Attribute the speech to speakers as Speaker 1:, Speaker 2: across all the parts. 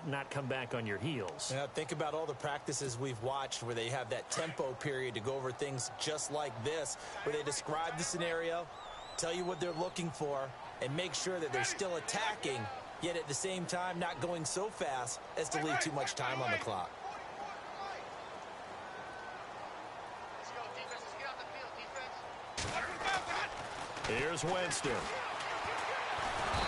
Speaker 1: not come back on your heels.
Speaker 2: Yeah, think about all the practices we've watched where they have that tempo period to go over things just like this, where they describe the scenario, tell you what they're looking for, and make sure that they're still attacking, yet at the same time not going so fast as to leave too much time on the clock.
Speaker 1: Here's Winston.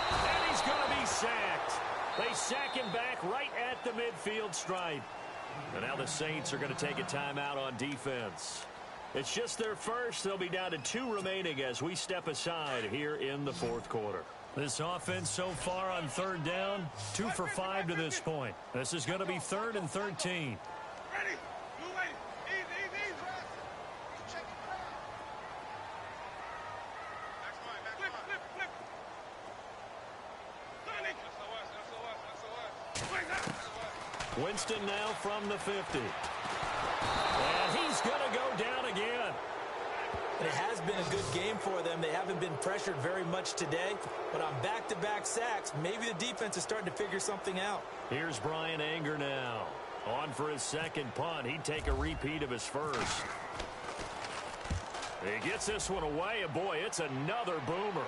Speaker 1: And he's going to be sacked. They sack him back right at the midfield stripe. And now the Saints are going to take a timeout on defense. It's just their first. They'll be down to 2 remaining as we step aside here in the fourth quarter. This offense so far on third down, 2 for 5 to this point. This is going to be 3rd and 13. Winston now from the 50. And he's going to go down again.
Speaker 2: And it has been a good game for them. They haven't been pressured very much today. But on back-to-back sacks, maybe the defense is starting to figure something out.
Speaker 1: Here's Brian Anger now. On for his second punt. He'd take a repeat of his first. He gets this one away, and boy, it's another boomer.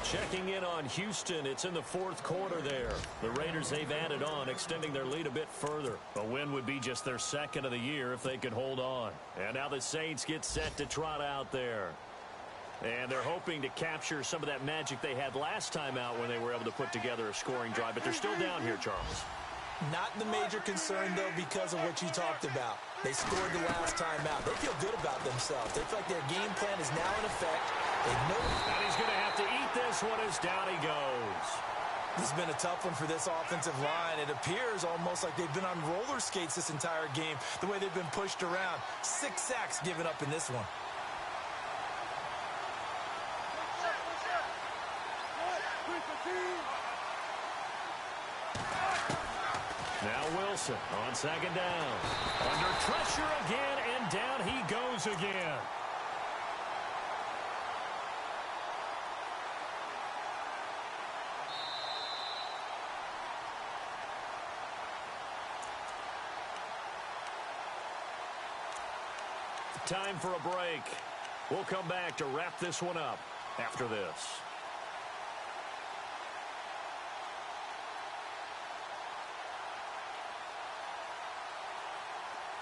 Speaker 1: Checking in on Houston. It's in the fourth quarter there. The Raiders, they've added on, extending their lead a bit further. A win would be just their second of the year if they could hold on. And now the Saints get set to trot out there. And they're hoping to capture some of that magic they had last time out when they were able to put together a scoring drive. But they're still down here, Charles.
Speaker 2: Not the major concern, though, because of what you talked about. They scored the last time out. They feel good about themselves. They feel like their game plan is now in effect. They know.
Speaker 1: And he's going to have to eat this one as down he goes.
Speaker 2: This has been a tough one for this offensive line. It appears almost like they've been on roller skates this entire game, the way they've been pushed around. 6 sacks given up in this one.
Speaker 1: Now Wilson on second down. Under pressure again, and down he goes again. Time for a break. We'll come back to wrap this one up after this.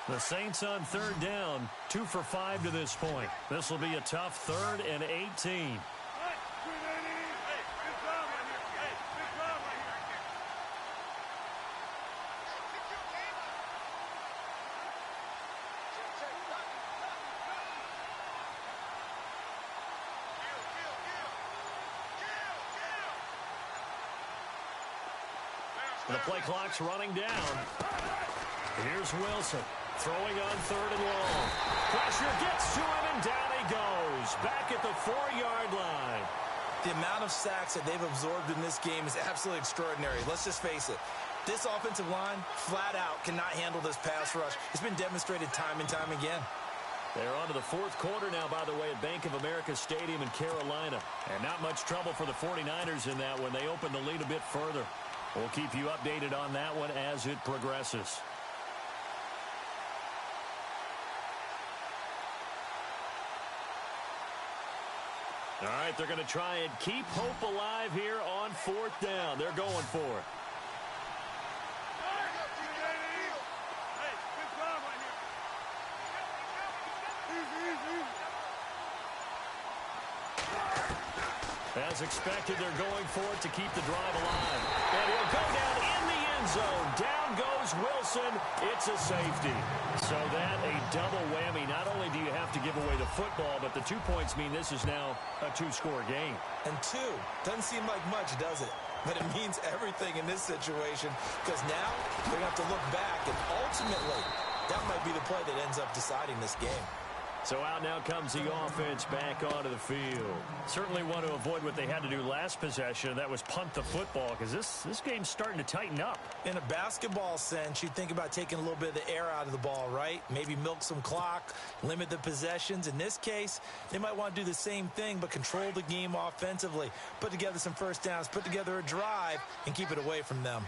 Speaker 1: The Saints on third down, 2 for 5 to this point. This will be a tough 3rd and 18. The play clock's running down. Here's Wilson. Throwing on 3rd and long. Pressure gets to him, and down he goes. Back at the 4-yard line.
Speaker 2: The amount of sacks that they've absorbed in this game is absolutely extraordinary. Let's just face it. This offensive line, flat out, cannot handle this pass rush. It's been demonstrated time and time again.
Speaker 1: They're on to the fourth quarter now, by the way, at Bank of America Stadium in Carolina. And not much trouble for the 49ers in that when they open the lead a bit further. We'll keep you updated on that one as it progresses. All right, they're going to try and keep hope alive here on 4th down. They're going for it. As expected, they're going for it to keep the drive alive. And he'll go down in the end zone. Down goes Wilson. It's a safety. So that a double whammy. Not only do you have to give away the football, but the 2 points mean this is now a 2-score game.
Speaker 2: And 2 doesn't seem like much, does it? But it means everything in this situation, because now they're going to have to look back, and ultimately that might be the play that ends up deciding this game.
Speaker 1: So out now comes the offense back onto the field. Certainly want to avoid what they had to do last possession. That was punt the football, because this game's starting to tighten up.
Speaker 2: In a basketball sense, you think about taking a little bit of the air out of the ball, right? Maybe milk some clock, limit the possessions. In this case, they might want to do the same thing, but control the game offensively. Put together some first downs, put together a drive, and keep it away from them.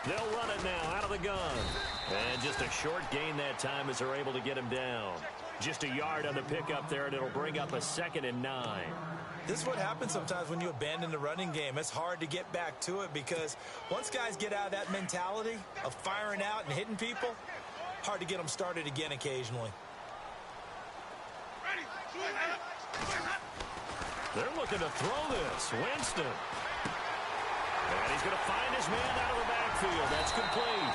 Speaker 1: They'll run it now out of the gun. And just a short gain that time as they're able to get him down. Just a yard on the pickup there, and it'll bring up a 2nd and 9.
Speaker 2: This is what happens sometimes when you abandon the running game. It's hard to get back to it because once guys get out of that mentality of firing out and hitting people, hard to get them started again occasionally.
Speaker 1: They're looking to throw this. Winston. And he's going to find his man out of the backfield. That's complete.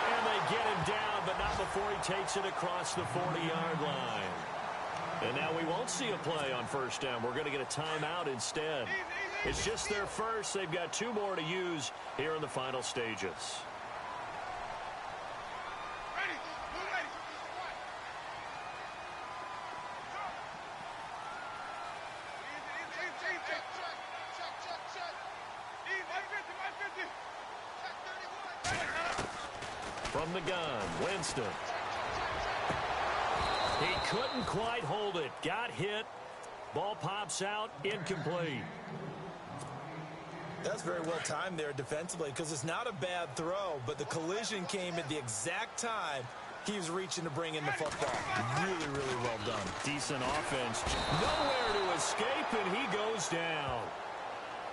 Speaker 1: And they get him down, but not before he takes it across the 40-yard line. And now we won't see a play on first down. We're going to get a timeout instead. It's just their first. They've got 2 more to use here in the final stages. From the gun, Winston. He couldn't quite hold it. Got hit. Ball pops out. Incomplete.
Speaker 2: That's very well timed there defensively because it's not a bad throw, but the collision came at the exact time he was reaching to bring in the football. Really, really well done.
Speaker 1: Decent offense. Nowhere to escape, and he goes down.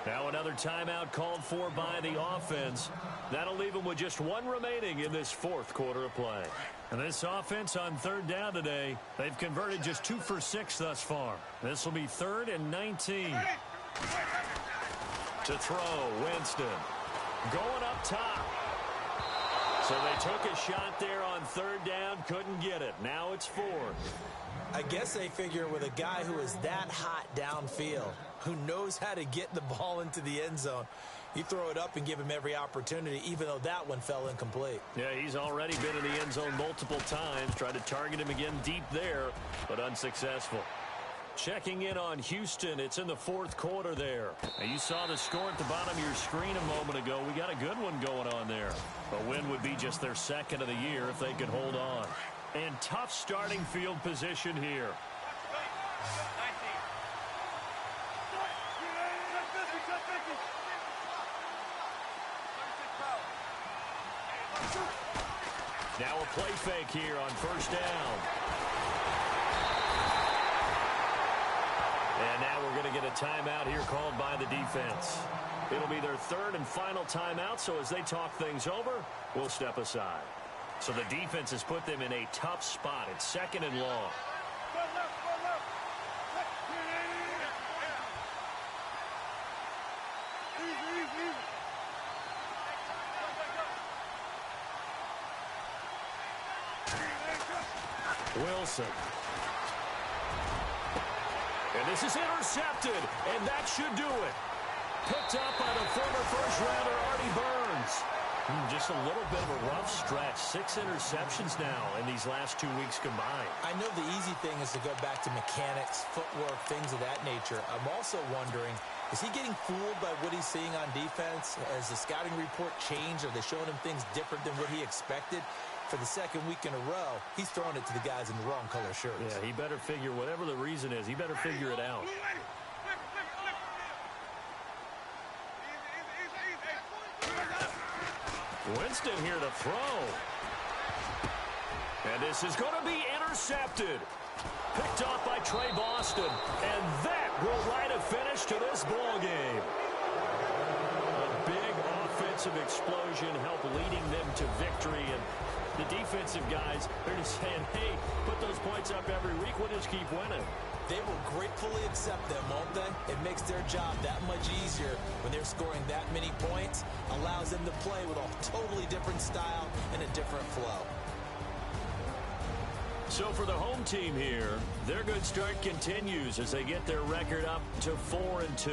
Speaker 1: Now another timeout called for by the offense. That'll leave them with just 1 remaining in this 4th quarter of play. And this offense on 3rd down today, they've converted just 2 for 6 thus far. This will be 3rd and 19. To throw, Winston. Going up top. So they took a shot there on 3rd down, couldn't get it. Now it's 4th.
Speaker 2: I guess they figure with a guy who is that hot downfield, who knows how to get the ball into the end zone, you throw it up and give him every opportunity, even though that one fell incomplete.
Speaker 1: Yeah, he's already been in the end zone multiple times. Tried to target him again deep there, but unsuccessful. Checking in on Houston. It's in the 4th quarter there. Now, you saw the score at the bottom of your screen a moment ago. We got a good one going on there. A win would be just their 2nd of the year if they could hold on. And tough starting field position here. Now a play fake here on first down. And now we're going to get a timeout here called by the defense. It'll be their 3rd and final timeout, so as they talk things over, we'll step aside. So the defense has put them in a tough spot. It's 2nd and long. Wilson. And this is intercepted, and that should do it. Picked up by the former first-rounder, Artie Burns. Just a little bit of a rough stretch. 6 interceptions now in these last 2 weeks combined.
Speaker 2: I know the easy thing is to go back to mechanics, footwork, things of that nature. I'm also wondering, is he getting fooled by what he's seeing on defense? Has the scouting report changed? Are they showing him things different than what he expected? For the 2nd week in a row, he's throwing it to the guys in the wrong color shirts.
Speaker 1: Yeah, he better figure, whatever the reason is, he better figure it out. Winston here to throw. And this is going to be intercepted. Picked off by Trey Boston. And that will write a finish to this ball game. A big offensive explosion helped leading them to victory. And the defensive guys, they're just saying, hey, put those points up every week. We'll just keep winning.
Speaker 2: They will gratefully accept them, won't they? It makes their job that much easier when they're scoring that many points. Allows them to play with a totally different style and a different flow.
Speaker 1: So for the home team here, their good start continues as they get their record up to 4-2.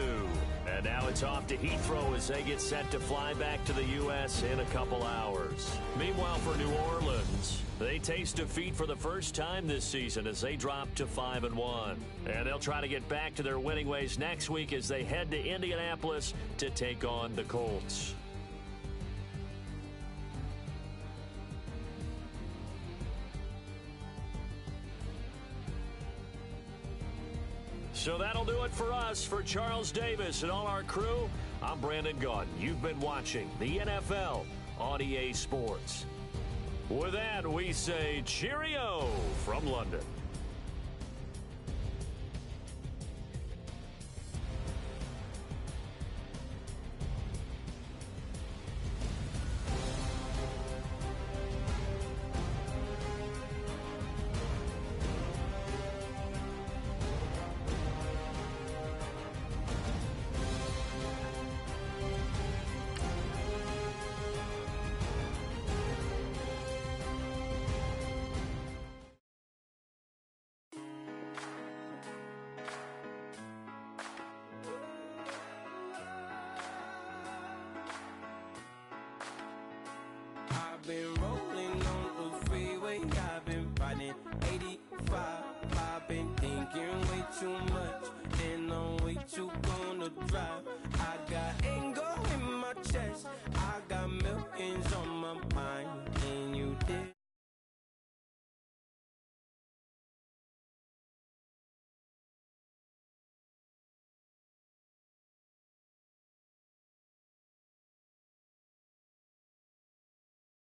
Speaker 1: And now it's off to Heathrow as they get set to fly back to the U.S. in a couple hours. Meanwhile, for New Orleans, they taste defeat for the first time this season as they drop to 5-1. And they'll try to get back to their winning ways next week as they head to Indianapolis to take on the Colts. So that'll do it for us. For Charles Davis and all our crew, I'm Brandon Gaudin. You've been watching the NFL on EA Sports. With that, we say cheerio from London.
Speaker 3: I've been rolling on the freeway, I've been fighting 85. I've been thinking way too much, and I'm way too gonna drive. I got